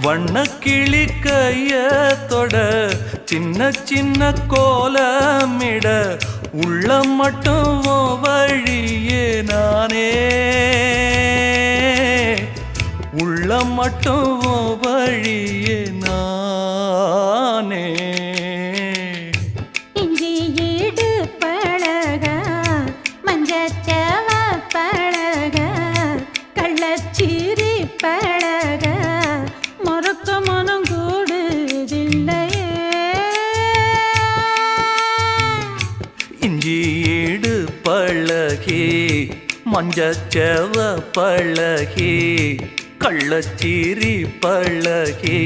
வண்ணக்கிளி கையத்தொட சின்ன சின்ன கோலமிட உள்ளம் மட்டும் வழியே நானே உள்ளம் மட்டும் வழியே நானே இஞ்சி ஈடு பழக மஞ்சச்சவ பழக கள்ளச்சீரி பழக மொறுக்க மனம் கூடுதில்லையே இஞ்சி ஈடு பழகி மஞ்சச்சவ பழகி கள்ளச்சீரி பழகி